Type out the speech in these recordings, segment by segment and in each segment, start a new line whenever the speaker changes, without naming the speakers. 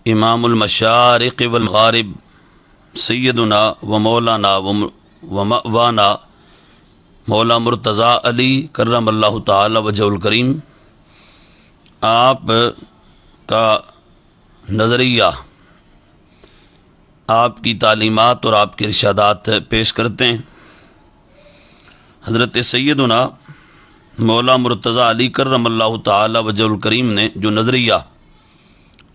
امام المشارق والمغارب سیدنا و مولانا و مأوانا مولا مرتضیٰ علی کرم اللہ تعالی وجہ الکریم آپ کا نظریہ، آپ کی تعلیمات اور آپ کے ارشادات پیش کرتے ہیں۔ حضرت سیدنا مولا مرتضیٰ علی کرم اللہ تعالی وجہ الکریم نے جو نظریہ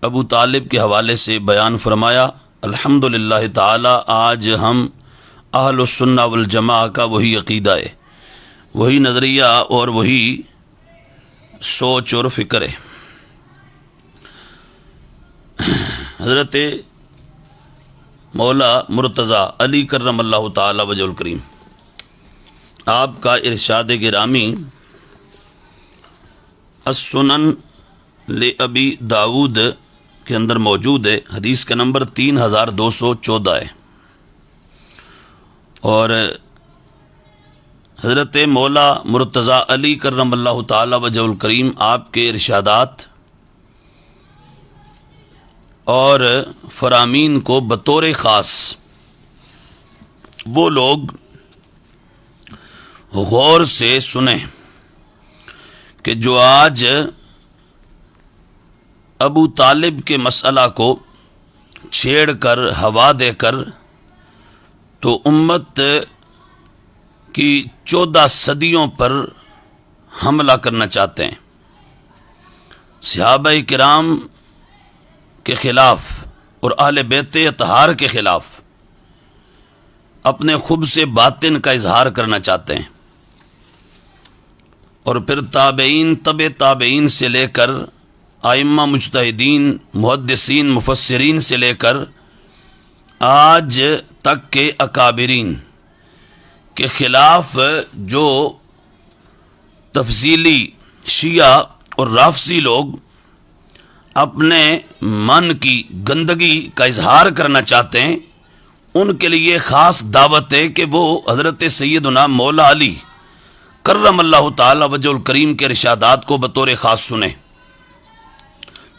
ابو طالب کے حوالے سے بیان فرمایا، الحمدللہ تعالی آج ہم اہل السنہ والجماعہ کا وہی عقیدہ ہے، وہی نظریہ اور وہی سوچ اور فکر ہے۔ حضرت مولا مرتضیٰ علی کرم اللہ تعالی وجہ الکریم آپ کا ارشاد گرامی السنن لابی داود کے اندر موجود ہے، حدیث کا نمبر 3214 ہے، اور حضرت مولا مرتضیٰ علی کرم اللہ تعالی وجہ الکریم آپ کے ارشادات اور فرامین کو بطور خاص وہ لوگ غور سے سنیں کہ جو آج ابو طالب کے مسئلہ کو چھیڑ کر ہوا دے کر تو امت کی 14 صدیوں پر حملہ کرنا چاہتے ہیں، صحابہ کرام کے خلاف اور اہل بیت اطہار کے خلاف اپنے خبث باطن کا اظہار کرنا چاہتے ہیں، اور پھر تابعین تبع تابعین سے لے کر ائمہ مجتہدین محدثین مفسرین سے لے کر آج تک کے اکابرین کے خلاف جو تفضیلی شیعہ اور رافضی لوگ اپنے من کی گندگی کا اظہار کرنا چاہتے ہیں، ان کے لیے خاص دعوت ہے کہ وہ حضرت سیدنا مولا علی کرم اللہ تعالی وجہ الکریم کے ارشادات کو بطور خاص سنیں۔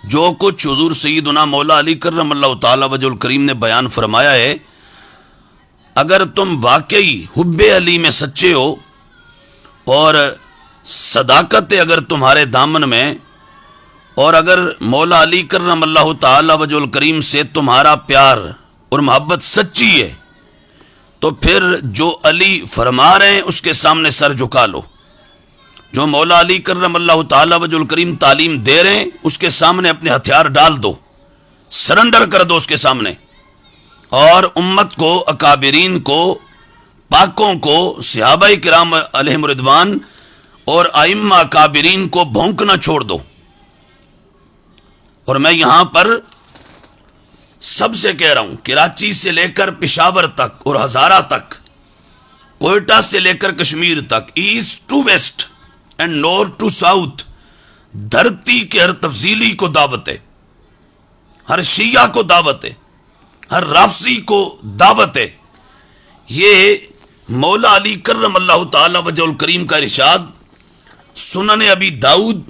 جو کچھ حضور سیدنا مولا علی کرم اللہ تعالی وجہ الکریم نے بیان فرمایا ہے، اگر تم واقعی حب علی میں سچے ہو اور صداقت ہے اگر تمہارے دامن میں، اور اگر مولا علی کرم اللہ تعالی وجہ الکریم سے تمہارا پیار اور محبت سچی ہے، تو پھر جو علی فرما رہے ہیں اس کے سامنے سر جھکا لو، جو مولا علی کرم اللہ تعالی وجہ الکریم تعلیم دے رہے ہیں اس کے سامنے اپنے ہتھیار ڈال دو، سرنڈر کر دو اس کے سامنے، اور امت کو، اکابرین کو، پاکوں کو، صحابہ کرام علیہم رضوان اور ائمہ اکابرین کو بھونکنا چھوڑ دو۔ اور میں یہاں پر سب سے کہہ رہا ہوں، کراچی سے لے کر پشاور تک اور ہزارہ تک، کوئٹہ سے لے کر کشمیر تک، east to west and north to south, دھرتی کے ہر تفضیلی کو دعوت ہے، ہر شیعہ کو دعوت ہے، ہر رافضی کو دعوت ہے۔ یہ مولا علی کرم اللہ تعالی وجہ الکریم کا ارشاد سنن ابی داؤد،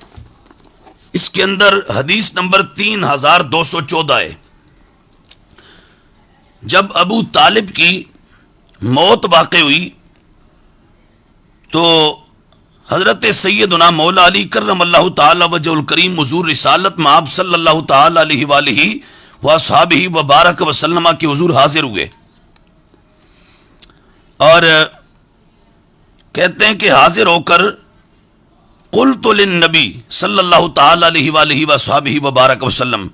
اس کے اندر حدیث نمبر 3214 ہے۔ جب ابو طالب کی موت واقع ہوئی تو حضرت سیدنا مولا علی کرم اللہ تعالی وجہ الکریم حضور رسالت مآب صلی اللہ تعالی علیہ وآلہ واصحابہ وبارک وسلم کے حضور حاضر ہوئے، اور کہتے ہیں کہ حاضر ہو کر قلت للنبی صلی اللہ تعالی علیہ وآلہ واصحابہ وبارک وسلم،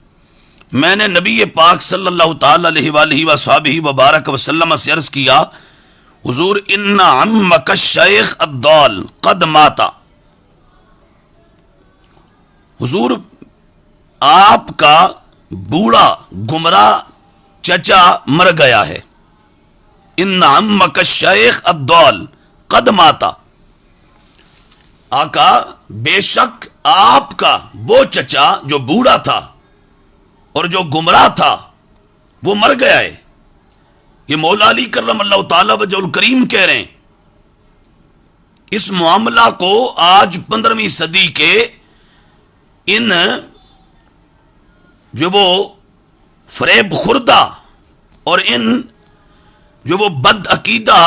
میں نے نبی پاک صلی اللہ تعالی علیہ وآلہ وصحبہ وبارک وسلم سے عرض کیا، حضور ان عمک الشیخ الضال قد ماتا، حضور آپ کا بوڑھا گمراہ چچا مر گیا ہے، ان عمک الشیخ الضال قد ماتا، آقا بے شک آپ کا وہ چچا جو بوڑھا تھا اور جو گمراہ تھا وہ مر گیا ہے۔ یہ مولا علی کرم اللہ تعالی وجہ الکریم کہہ رہے ہیں۔ اس معاملہ کو آج 15ویں صدی کے ان جو وہ فریب خوردہ اور ان جو وہ بد عقیدہ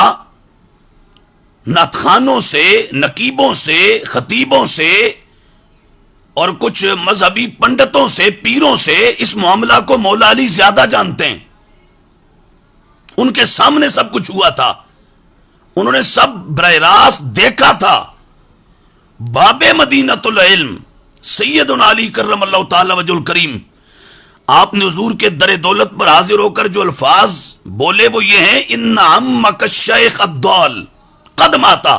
نعتخوانوں سے، نقیبوں سے، خطیبوں سے اور کچھ مذہبی پنڈتوں سے، پیروں سے اس معاملہ کو مولا علی زیادہ جانتے ہیں. ان کے سامنے سب کچھ ہوا تھا، انہوں نے سب براہ راست دیکھا تھا. باب مدینۃ العلم سیدنا علی کرم اللہ تعالی وجہ الکریم، آپ نے حضور کے در دولت پر حاضر ہو کر جو الفاظ بولے وہ یہ ہیں: ان عمک الشیخ الضال قد ماتا،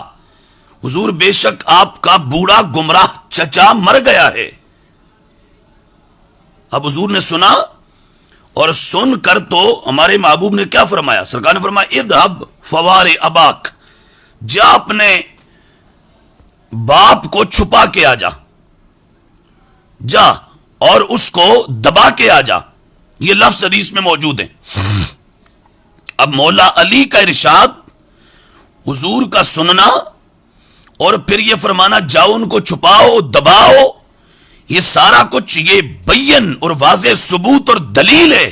حضور بے شک آپ کا بوڑھا گمراہ چچا مر گیا ہے. اب حضور نے سنا اور سن کر تو ہمارے محبوب نے کیا فرمایا؟ سرکار نے فرمایا اذهب فوار اباک، جا اپنے باپ کو چھپا کے آ جا، جا اور اس کو دبا کے آ جا. یہ لفظ حدیث میں موجود ہے. اب مولا علی کا ارشاد، حضور کا سننا اور پھر یہ فرمانا جاؤ ان کو چھپاؤ دباؤ، یہ سارا کچھ یہ بین اور واضح ثبوت اور دلیل ہے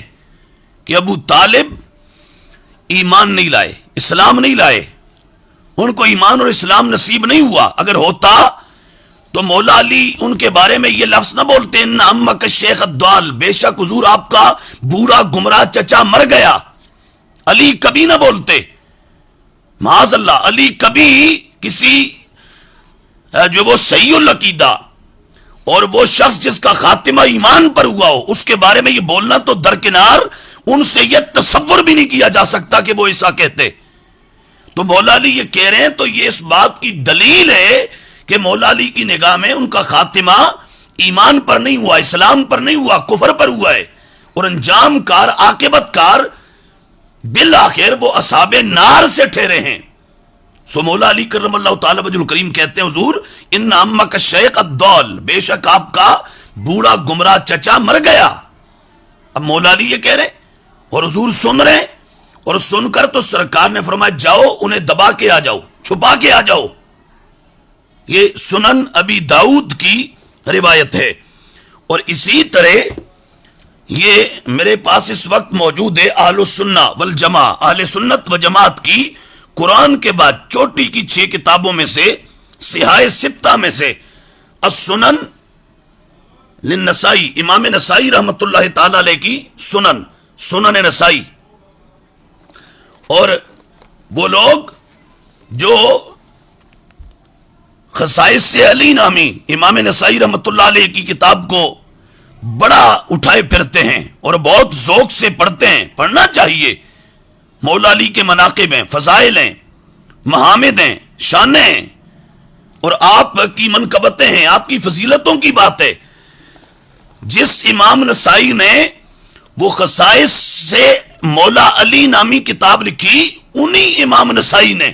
کہ ابو طالب ایمان نہیں لائے، اسلام نہیں لائے، ان کو ایمان اور اسلام نصیب نہیں ہوا. اگر ہوتا تو مولا علی ان کے بارے میں یہ لفظ نہ بولتے ان عمک الشیخ الضال، بے شک حضور آپ کا بوڑھا گمراہ چچا مر گیا. علی کبھی نہ بولتے، معاذ اللہ. علی کبھی کسی جو وہ صحیح العقیدہ اور وہ شخص جس کا خاتمہ ایمان پر ہوا ہو اس کے بارے میں یہ بولنا تو درکنار، ان سے یہ تصور بھی نہیں کیا جا سکتا کہ وہ ایسا کہتے. تو مولا علی یہ کہہ رہے ہیں تو یہ اس بات کی دلیل ہے کہ مولا علی کی نگاہ میں ان کا خاتمہ ایمان پر نہیں ہوا، اسلام پر نہیں ہوا، کفر پر ہوا ہے، اور انجام کار، عاقبت کار بالآخر وہ اصحاب نار سے ٹھہرے ہیں. سو مولا علی کرم اللہ تعالی وجہ الکریم کہتے ہیں حضور ان عمک الشیخ الضال، بے شک آپ کا بوڑھا گمراہ چچا مر گیا. اب مولا علی یہ کہہ رہے اور حضور سن رہے ہیں، اور سن کر تو سرکار نے فرمایا جاؤ انہیں دبا کے آ جاؤ، چھپا کے آ جاؤ. یہ سنن ابی داؤد کی روایت ہے. اور اسی طرح یہ میرے پاس اس وقت موجود ہے اہل السنہ والجماع، اہل سنت و جماعت کی قرآن کے بعد چوٹی کی 6 کتابوں میں سے، صحاح ستہ میں سے السنن للنسائی، امام نسائی رحمت اللہ تعالی علیہ کی سنن نسائی. اور وہ لوگ جو خصائص سے علی نامی امام نسائی رحمت اللہ علیہ کی کتاب کو بڑا اٹھائے پھرتے ہیں اور بہت ذوق سے پڑھتے ہیں، پڑھنا چاہیے. مولا علی کے مناقب ہیں، فضائل ہیں، محامد ہیں، شانیں ہیں، اور آپ کی منقبتیں ہیں، آپ کی فضیلتوں کی بات ہے. جس امام نسائی نے وہ خصائص سے مولا علی نامی کتاب لکھی، انہی امام نسائی نے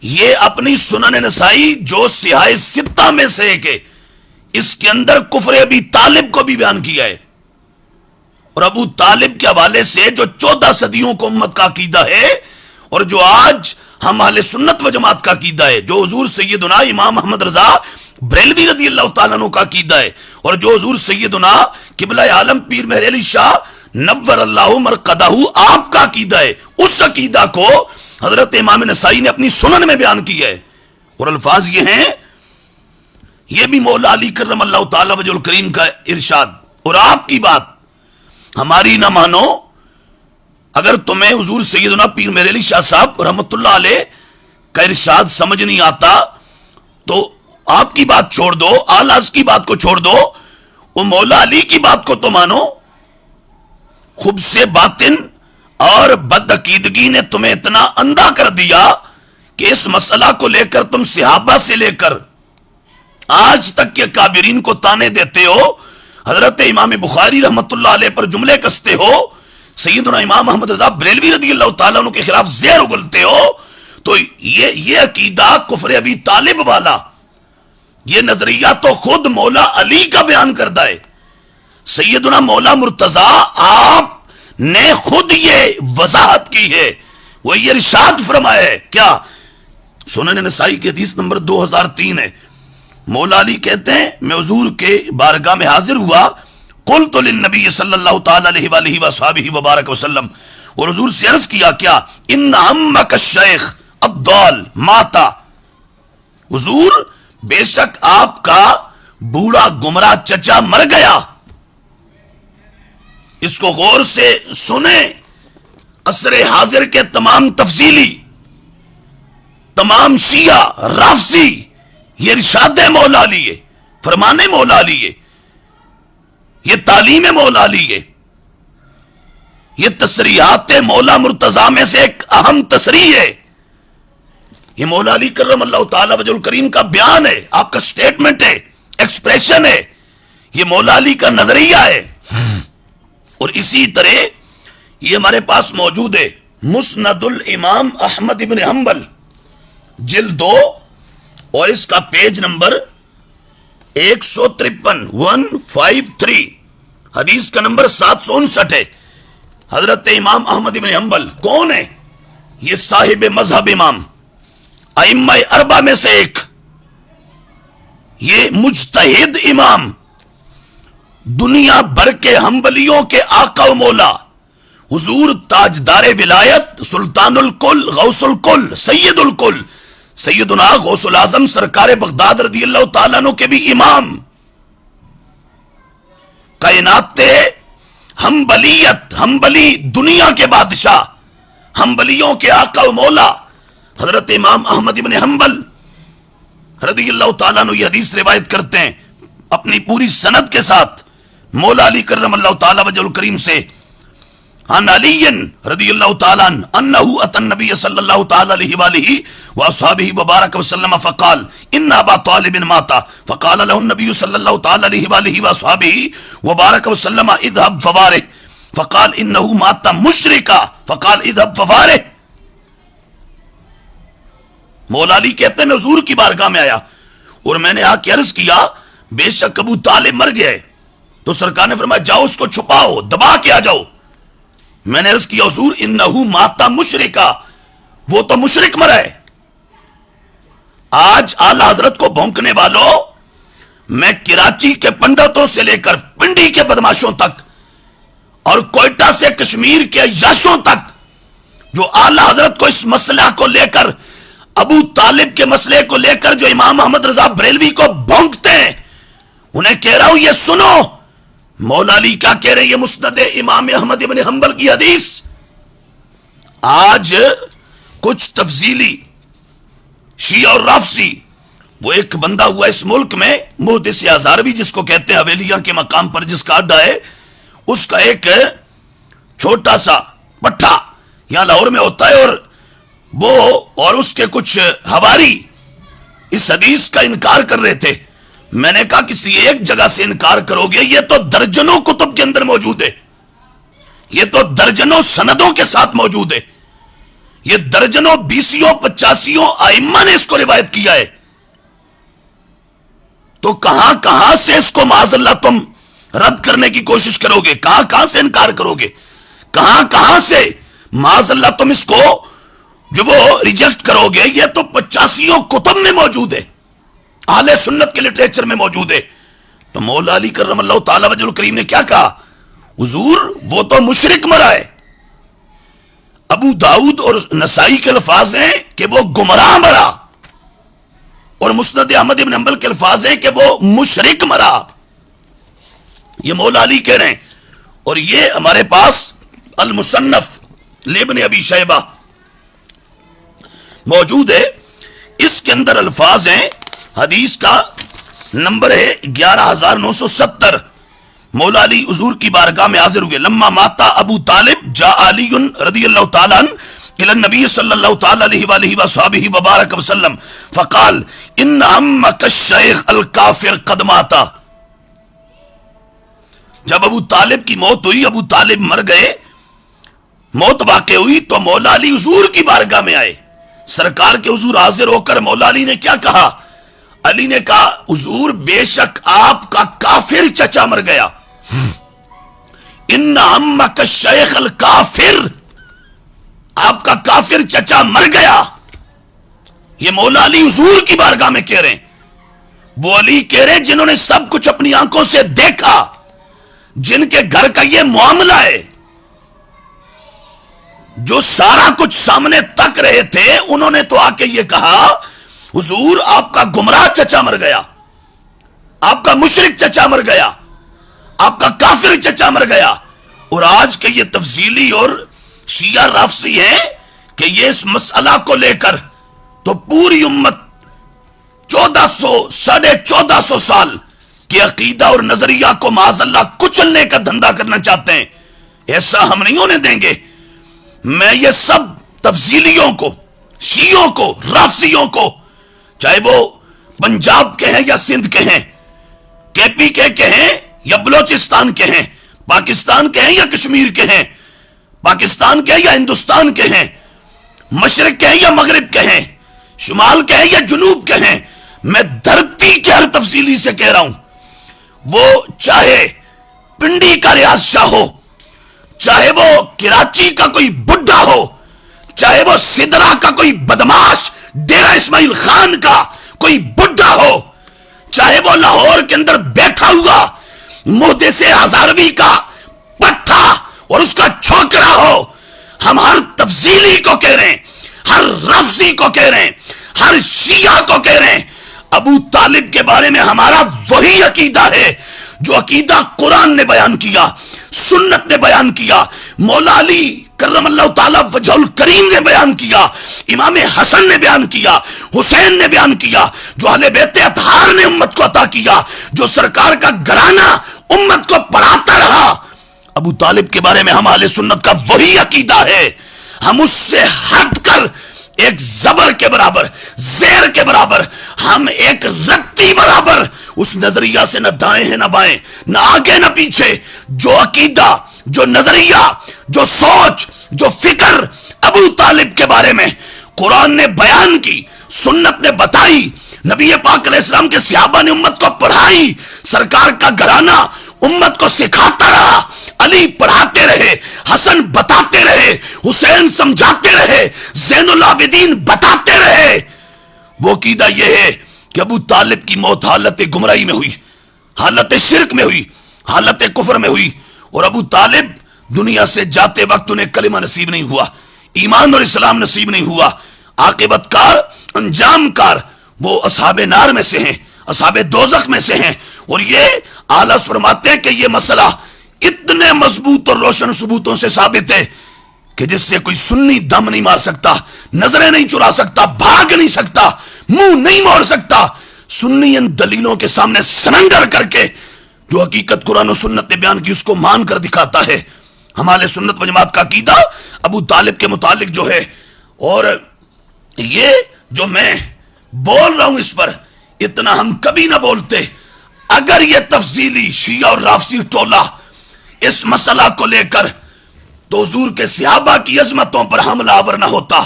یہ اپنی سنن نسائی جو صحاح ستہ میں سے ہے کہ اس کے اندر کفر ابی طالب کو بھی بیان کیا ہے. اور ابو طالب کے حوالے سے جو 14 صدیوں کو امت کا عقیدہ ہے اور جو آج ہم اہل سنت و جماعت کا عقیدہ ہے، جو حضور سیدنا امام محمد رضا بریلوی رضی اللہ تعالیٰ عنہ کا عقیدہ ہے، اور جو حضور سیدنا قبلہ عالم پیر مہر علی شاہ نور اللہ مرقدہ آپ کا عقیدہ ہے، اس عقیدہ کو حضرت امام نسائی نے اپنی سنن میں بیان کیا ہے. اور الفاظ یہ ہیں، یہ بھی مولا علی کرم اللہ تعالی وجہ الکریم کا ارشاد. اور آپ کی بات ہماری نہ مانو، اگر تمہیں حضور سیدنا پیر مہر علی شاہ صاحب رحمت اللہ علیہ کا ارشاد سمجھ نہیں آتا تو آپ کی بات چھوڑ دو، آلاز کی بات کو چھوڑ دو، وہ مولا علی کی بات کو تو مانو. خب سے باطن اور بدعقیدگی نے تمہیں اتنا اندھا کر دیا کہ اس مسئلہ کو لے کر تم صحابہ سے لے کر آج تک کے کابرین کو تانے دیتے ہو، حضرت امام بخاری رحمت اللہ علیہ پر جملے کستے ہو، سیدنا امام محمد رضا بریلوی رضی اللہ تعالیٰ عنہ کے خلاف زہر اگلتے ہو. تو یہ عقیدہ کفر ابی طالب والا، یہ نظریہ تو خود مولا علی کا بیان کردہ ہے. سیدنا مولا مرتضی آپ نے خود یہ وضاحت کی ہے، وہ یہ ارشاد فرمایا ہے. کیا؟ سنن نسائی کی حدیث نمبر 2003 ہے. مولا علی کہتے ہیں میں حضور کے بارگاہ میں حاضر ہوا قلت للنبی صلی اللہ تعالی علیہ وآلہ وصحبہ وبارک وسلم، اور حضور سے عرض کیا کیا، ان عمک الشیخ الضال ماتا، حضور بے شک آپ کا بوڑھا گمراہ چچا مر گیا. اس کو غور سے سنیں، عصر حاضر کے تمام تفضیلی، تمام شیعہ رافضی، یہ ارشاد مولا علی ہے، فرمان مولا علی ہے، یہ تعلیم مولا علی ہے، یہ تصریحات مولا مرتضی میں سے ایک اہم تصریح ہے. یہ مولا علی کرم اللہ تعالی وجہ الکریم کا بیان ہے، آپ کا سٹیٹمنٹ ہے، ایکسپریشن ہے، یہ مولا علی کا نظریہ ہے. اور اسی طرح یہ ہمارے پاس موجود ہے مسند الامام احمد ابن حنبل جلد 2 اور اس کا پیج نمبر 153 153، حدیث کا نمبر 759 ہے. حضرت امام احمد ابن حنبل کون ہے؟ یہ صاحب مذہب امام، ائمہ اربعہ میں سے ایک، یہ مجتہد امام، دنیا بھر کے حنبلیوں کے آقا و مولا، حضور تاجدار ولایت، سلطان الکل، غوث الکل، سید الکل، سیدنا غوث العظم سرکار بغداد رضی اللہ تعالیٰ عنہ کے بھی امام، کائنات حنبلیت، حنبلی دنیا کے بادشاہ، حنبلیوں کے آقا و مولا حضرت امام احمد ابن حنبل رضی اللہ تعالیٰ عنہ یہ حدیث روایت کرتے ہیں اپنی پوری سند کے ساتھ مولا علی کرم اللہ تعالیٰ وجہ الکریم سے، عن علی رضی اللہ تعالیٰ عنہ انہ اتى النبی صلی اللہ تعالیٰ علیہ وآلہ وصحبہ وبارک وسلم فقال ان ابا طالب ماتا فقال له النبی صلی اللہ تعالیٰ علیہ وآلہ وصحبہ وبارک وسلم اذهب فوارہ فقال انہ مات مشرکا فقال اذهب فوارہ. مولا علی کہتے ہیں میں حضور کی بارگاہ میں آیا اور میں نے آ کے عرض کیا بے شک ابو طالب مر گئے، تو سرکار نے فرمایا جاؤ اس کو چھپاؤ، دبا کے آ جاؤ. میں نے عرض کیا حضور انہو ماتا مشرکا، وہ تو مشرک مرا ہے. آج اعلی حضرت کو بھونکنے والوں، میں کراچی کے پنڈتوں سے لے کر پنڈی کے بدماشوں تک اور کوئٹہ سے کشمیر کے عیاشوں تک جو اعلی حضرت کو اس مسئلہ کو لے کر، ابو طالب کے مسئلے کو لے کر جو امام محمد رضا بریلوی کو بھونکتے ہیں، انہیں کہہ رہا ہوں یہ سنو مولا علی کیا کہہ رہے ہیں. یہ مسند امام احمد ابن حنبل کی حدیث. آج کچھ تفضیلی شیعہ اور رافضی، وہ ایک بندہ ہوا اس ملک میں محدث ہزاروی جس کو کہتے ہیں، حویلیاں کے مقام پر جس کا اڈا ہے، اس کا ایک چھوٹا سا پٹھا یہاں لاہور میں ہوتا ہے، اور وہ اور اس کے کچھ حواری اس حدیث کا انکار کر رہے تھے. میں نے کہا کسی ایک جگہ سے انکار کرو گے، یہ تو درجنوں کتب کے اندر موجود ہے، یہ تو درجنوں سندوں کے ساتھ موجود ہے، یہ درجنوں 20 85 ائمہ نے اس کو روایت کیا ہے. تو کہاں کہاں سے اس کو معاذ اللہ تم رد کرنے کی کوشش کرو گے، کہاں کہاں سے انکار کرو گے، کہاں کہاں سے معاذ اللہ تم اس کو جو وہ ریجیکٹ کرو گے. یہ تو 85 کتب میں موجود ہے، اہل سنت کے لٹریچر میں موجود ہے. تو مولا علی کرم اللہ تعالی وجہ الکریم نے کیا کہا، حضور وہ تو مشرک مرا ہے. ابو داؤد اور نسائی کے الفاظ ہیں کہ وہ گمراہ مرا، اور مسند احمد بن حنبل کے الفاظ ہیں کہ وہ مشرک مرا. یہ مولا علی کہہ رہے ہیں. اور یہ ہمارے پاس المصنف لابن ابی شیبہ موجود ہے، اس کے اندر الفاظ ہیں، حدیث کا نمبر ہے 11970. مولا علی حضور کی بارگاہ میں حاضر ہوئے. لما ماتا ابو طالب جاء علی رضی اللہ تعالیٰ عنہ الى النبی صلی اللہ تعالیٰ علیہ وآلہ وصحبہ وبارک وسلم فقال ان عمک الشیخ الکافر قد ماتا. جب ابو طالب کی موت ہوئی، ابو طالب مر گئے، موت واقع ہوئی، تو مولا علی حضور کی بارگاہ میں آئے. سرکار کے حضور حاضر ہو کر مولا علی نے کیا کہا؟ علی نے کہا حضور بے شک آپ کا کافر چچا مر گیا. ان عمک الشیخ الکافر، آپ کا کافر چچا مر گیا. یہ مولا علی حضور کی بارگاہ میں کہہ رہے ہیں. وہ علی کہہ رہے جنہوں نے سب کچھ اپنی آنکھوں سے دیکھا، جن کے گھر کا یہ معاملہ ہے، جو سارا کچھ سامنے تک رہے تھے، انہوں نے تو آ کے یہ کہا حضور آپ کا گمراہ چچا مر گیا، آپ کا مشرک چچا مر گیا، آپ کا کافر چچا مر گیا۔ اور آج کے یہ تفضیلی اور شیعہ رافضی ہیں کہ یہ اس مسئلہ کو لے کر تو پوری امت 1400 سال کے عقیدہ اور نظریہ کو معاذ اللہ کچلنے کا دھندا کرنا چاہتے ہیں۔ ایسا ہم نہیں ہونے دیں گے۔ میں یہ سب تفضیلیوں کو، شیعوں کو، رافضیوں کو، چاہے وہ پنجاب کے ہیں یا سندھ کے ہیں، کے پی کے ہیں یا بلوچستان کے ہیں، پاکستان کے ہیں یا کشمیر کے ہیں، پاکستان کے ہیں یا ہندوستان کے ہیں، مشرق کے ہیں یا مغرب کے ہیں، شمال کے ہیں یا جنوب کے ہیں، میں دھرتی کے ہر تفصیلی سے کہہ رہا ہوں، وہ چاہے پنڈی کا ریاض شاہ ہو، چاہے وہ کراچی کا کوئی بڈھا ہو، چاہے وہ سدرا کا کوئی بدماش ڈیرہ اسماعیل خان کا کوئی بڈھا ہو، چاہے وہ لاہور کے اندر بیٹھا ہوا محدث ہزاروی کا پٹھا اور اس کا چھوکرا ہو، ہم ہر تفصیلی کو کہہ رہے ہیں، ہر رافضی کو کہہ رہے ہیں، ہر شیعہ کو کہہ رہے ہیں، ابو طالب کے بارے میں ہمارا وہی عقیدہ ہے جو عقیدہ قرآن نے بیان کیا، سنت نے بیان کیا، مولا علی کرم اللہ تعالی وجہ الکریم نے بیان کیا، امام حسن نے بیان کیا، حسین نے بیان کیا، جو اہل بیت اطہار نے امت کو عطا کیا، جو سرکار کا گھرانہ امت کو پڑھاتا رہا۔ ابو طالب کے بارے میں ہم اہل سنت کا وہی عقیدہ ہے۔ ہم اس سے ہٹ کر ایک زبر کے برابر، زیر کے برابر، ہم ایک رتی برابر اس نظریہ سے نہ دائیں ہیں نہ بائیں، نہ آگے نہ پیچھے۔ جو عقیدہ، جو نظریہ، جو سوچ، جو فکر ابو طالب کے بارے میں قرآن نے بیان کی، سنت نے بتائی، نبی پاک علیہ السلام کے صحابہ نے امت کو پڑھائی، سرکار کا گھرانہ امت کو سکھاتا رہا، علی پڑھاتے رہے، حسن بتاتے رہے، حسین سمجھاتے رہے، زین العابدین بتاتے رہے۔ وہ عقیدہ یہ ہے کہ ابو طالب کی موت حالت گمراہی میں ہوئی، حالت شرک میں ہوئی، حالت کفر میں ہوئی، اور ابو طالب دنیا سے جاتے وقت انہیں کلمہ نصیب نہیں ہوا، ایمان اور اسلام نصیب نہیں ہوا، عاقبت کار، انجام کار وہ اصحاب نار میں سے ہیں، اصحاب دوزخ میں سے ہیں۔ اور یہ اعلیٰ فرماتے ہیں کہ یہ مسئلہ اتنے مضبوط اور روشن ثبوتوں سے ثابت ہے کہ جس سے کوئی سنی دم نہیں مار سکتا، نظریں نہیں چرا سکتا، بھاگ نہیں سکتا، منہ نہیں موڑ سکتا۔ سنی ان دلیلوں کے سامنے سرنڈر کر کے جو حقیقت قرآن و سنت نے بیان کی اس کو مان کر دکھاتا ہے۔ ہمارے سنت و جماعت کا عقیدہ ابو طالب کے متعلق جو ہے، اور یہ جو میں بول رہا ہوں اس پر اتنا ہم کبھی نہ بولتے اگر یہ تفصیلی شیعہ اور رافضی ٹولہ اس مسئلہ کو لے کر تو حضور کے صحابہ کی عظمتوں پر حملہ آور نہ ہوتا۔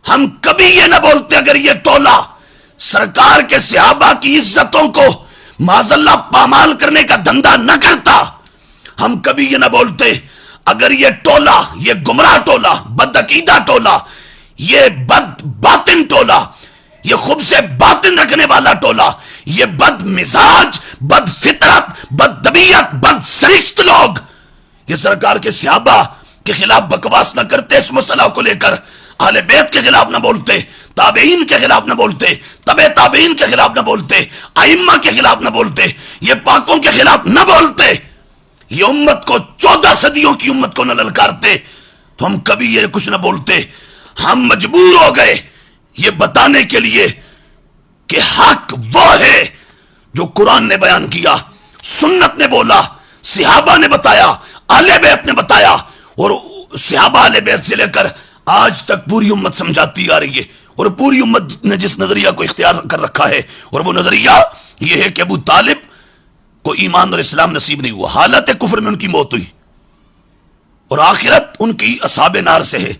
ہم کبھی یہ نہ بولتے اگر یہ ٹولہ سرکار کے صحابہ کی عزتوں کو معاذ اللہ پامال کرنے کا دھندا نہ کرتا۔ ہم کبھی یہ نہ بولتے اگر یہ ٹولہ، یہ گمراہ ٹولہ، بد عقیدہ ٹولہ، یہ بد باطن ٹولہ، یہ خوب سے باطن رکھنے والا ٹولہ، یہ بد مزاج، بد فطرت، بد طبیعت، بد سرشت لوگ یہ سرکار کے صحابہ کے خلاف بکواس نہ کرتے، اس مسئلہ کو لے کر اہل بیت کے خلاف نہ بولتے، تابعین کے خلاف نہ بولتے، تبع تابعین کے خلاف نہ بولتے، ائمہ کے خلاف نہ بولتے، یہ پاکوں کے خلاف نہ بولتے، یہ امت کو 14 صدیوں کی امت کو نہ للکارتے، تو ہم کبھی یہ کچھ نہ بولتے۔ ہم مجبور ہو گئے یہ بتانے کے لیے کہ حق وہ ہے جو قرآن نے بیان کیا، سنت نے بولا، صحابہ نے بتایا، اہل بیت نے بتایا، اور صحابہ اہل بیت سے لے کر آج تک پوری امت سمجھاتی آ رہی ہے۔ اور پوری امت نے جس نظریہ کو اختیار کر رکھا ہے، اور وہ نظریہ یہ ہے کہ ابو طالب کو ایمان اور اسلام نصیب نہیں ہوا، حالت کفر میں ان کی موت ہوئی، اور آخرت ان کی اصحاب نار سے ہے۔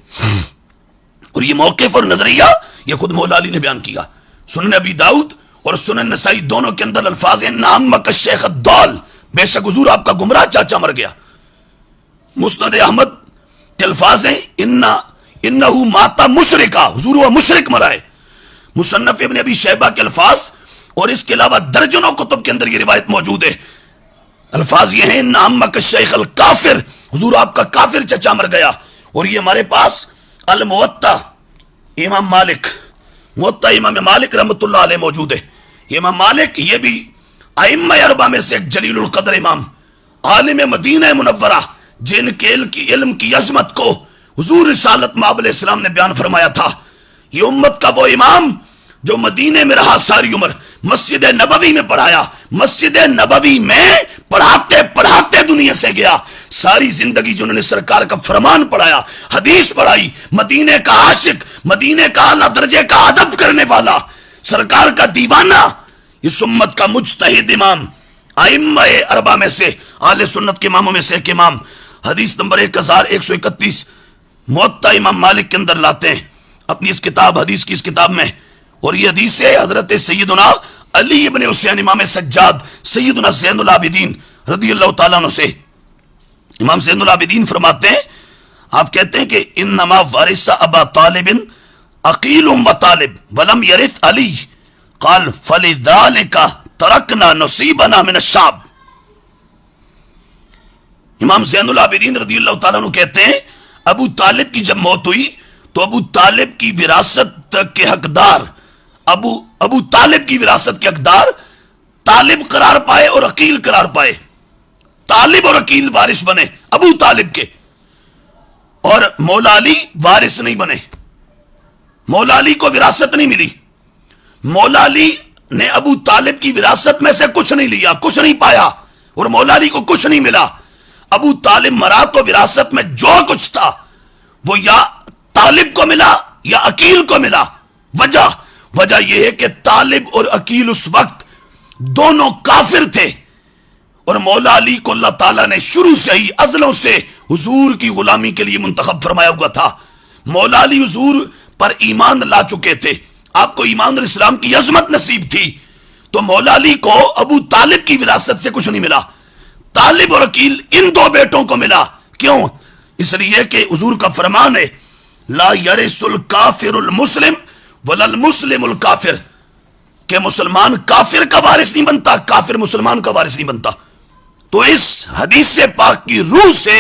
اور یہ موقف اور نظریہ یہ خود مولا علی نے بیان کیا۔ سنن ابی داؤد اور سنن نسائی دونوں کے اندر الفاظ ہیں نعمک الشیخ الضال، بے شک حضور آپ کا گمراہ چاچا مر گیا۔ مسند احمد کے الفاظ ہیں انہو ماتا مشرکا، حضور وہ مشرک مرا ہے۔ مصنف ابن ابی شیبہ کے الفاظ اور اس کے علاوہ درجنوں کتب کے اندر یہ روایت موجود ہے الفاظ یہ ہیں نامک الشیخ الکافر، حضور آپ کا کافر چچا مر گیا۔ اور یہ ہمارے پاس الموطا امام مالک، موطا امام مالک رحمۃ اللہ علیہ موجود ہے۔ یہ امام مالک یہ بھی ائمہ اربعہ میں سے ایک جلیل القدر امام، عالم مدینہ منورہ، جن کے علم کی عظمت کو حضور رسالت مآب علیہ السلام نے بیان فرمایا تھا۔ یہ امت کا وہ امام جو مدینے میں رہا ساری عمر، مسجد نبوی میں پڑھایا، مسجد نبوی میں پڑھاتے پڑھاتے دنیا سے گیا، ساری زندگی جنہوں نے سرکار کا فرمان پڑھایا، حدیث پڑھائی، مدینے کا عاشق، مدینے کا اعلیٰ درجے کا ادب کرنے والا، سرکار کا دیوانہ، اس امت کا مجتہد امام، ائمہ اربعہ میں سے، اہل سنت کے اماموں میں سے ایک امام، حدیث نمبر 1131 موطا امام مالک کے اندر لاتے ہیں اپنی اس کتاب، حدیث کی اس کتاب میں۔ اور یہ حدیث ہے حضرت سیدنا علی ابن حسین امام سجاد سیدنا زین العابدین رضی اللہ تعالیٰ عنہ سے۔ امام زین العابدین فرماتے ہیں، آپ کہتے ہیں کہ انما وارث ابا طالب عقیل و طالب ولم یرث علی، قال فلذلک ترکنا نصیبنا من الشعب۔ امام زین العابدین رضی اللہ تعالیٰ عنہ کہتے ہیں ابو طالب کی جب موت ہوئی تو ابو طالب کی وراثت کے حقدار، ابو طالب کی وراثت کے حقدار طالب قرار پائے اور عقیل قرار پائے، طالب اور عقیل وارث بنے ابو طالب کے، اور مولا علی وارث نہیں بنے، مولا علی کو وراثت نہیں ملی، مولا علی نے ابو طالب کی وراثت میں سے کچھ نہیں لیا، کچھ نہیں پایا، اور مولا علی کو کچھ نہیں ملا۔ ابو طالب مرا تو وراثت میں جو کچھ تھا وہ یا طالب کو ملا یا عقیل کو ملا۔ وجہ یہ ہے کہ طالب اور عقیل اس وقت دونوں کافر تھے، اور مولا علی کو اللہ تعالیٰ نے شروع سے ہی ازلوں سے حضور کی غلامی کے لیے منتخب فرمایا ہوا تھا۔ مولا علی حضور پر ایمان لا چکے تھے، آپ کو ایمان اور اسلام کی عظمت نصیب تھی، تو مولا علی کو ابو طالب کی وراثت سے کچھ نہیں ملا، طالب اور عقیل ان دو بیٹوں کو ملا۔ کیوں؟ اس لیے کہ حضور کا فرمان ہے لا یرث الکافر المسلم ولا المسلم الکافر، کہ مسلمان کافر کا وارث نہیں بنتا، کافر مسلمان کا وارث نہیں بنتا۔ تو اس حدیث پاک کی روح سے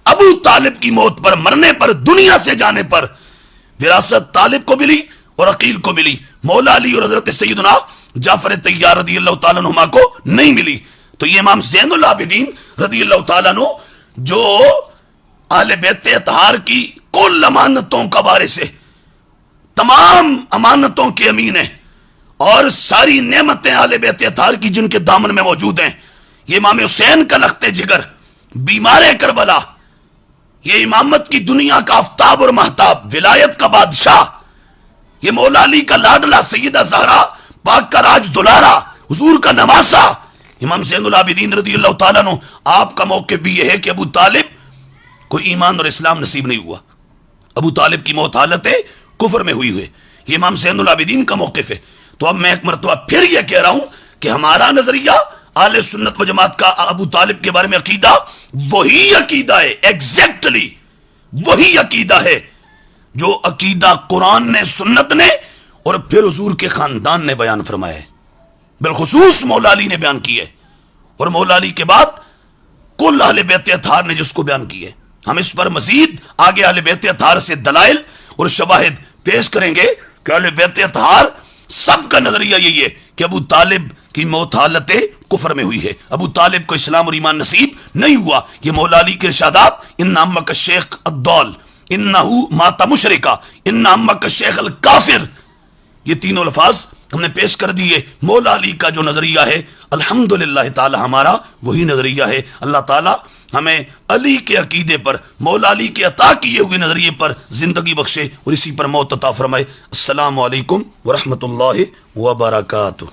ابو طالب کی موت پر، مرنے پر، دنیا سے جانے پر وراثت طالب کو ملی اور عقیل کو ملی، مولا علی اور حضرت سیدنا جعفر طیار رضی اللہ تعالیٰ عنہما کو نہیں ملی۔ تو یہ امام زین العابدین رضی اللہ تعالیٰ عنہ جو اہل بیت اطہار کی کل امانتوں کا وارث ہے، تمام امانتوں کے امین ہیں، اور ساری نعمتیں اہل بیت اطہار کی جن کے دامن میں موجود ہیں، یہ امام حسین کا لخت جگر، بیمار کربلا، یہ امامت کی دنیا کا آفتاب اور مہتاب، ولایت کا بادشاہ، یہ مولا علی کا لاڈلا، سیدہ زہرا پاک کا راج دلارا، حضور کا نواسا امام زین العابدین رضی اللہ تعالیٰ عنہ۔ آپ کا موقف بھی یہ ہے کہ ابو طالب کو ایمان اور اسلام نصیب نہیں ہوا، ابو طالب کی موت حالت کفر میں ہوئی ہوئے، یہ امام زین العابدین کا موقف ہے۔ تو اب میں ایک مرتبہ پھر یہ کہہ رہا ہوں کہ ہمارا نظریہ اہل سنت و جماعت کا ابو طالب کے بارے میں عقیدہ وہی عقیدہ ہے، ایگزیکٹلی وہی عقیدہ ہے جو عقیدہ قرآن نے، سنت نے اور پھر حضور کے خاندان نے بیان فرمایا ہے، بالخصوص مولا علی نے بیان کی ہے، اور مولا علی کے بعد کل اہل بیت اطہار نے جس کو بیان کی ہے۔ ہم اس پر مزید آگے اہل بیت اطہار سے دلائل اور شواہد پیش کریں گے کہ اہل بیت اطہار سب کا نظریہ یہی ہے کہ ابو طالب کی موت حالت کفر میں ہوئی ہے، ابو طالب کو اسلام اور ایمان نصیب نہیں ہوا۔ یہ مولا علی کے ارشادات، ان عمک الشیخ الضال انہو مات مشرکا، ان عمک الشیخ الکافر، یہ تینوں الفاظ ہم نے پیش کر دیے۔ مولا علی کا جو نظریہ ہے الحمدللہ تعالی ہمارا وہی نظریہ ہے۔ اللہ تعالی ہمیں علی کے عقیدے پر، مولا علی کے عطا کیے ہوئے نظریے پر زندگی بخشے اور اسی پر موت عطا فرمائے۔ السلام علیکم ورحمۃ اللہ وبرکاتہ۔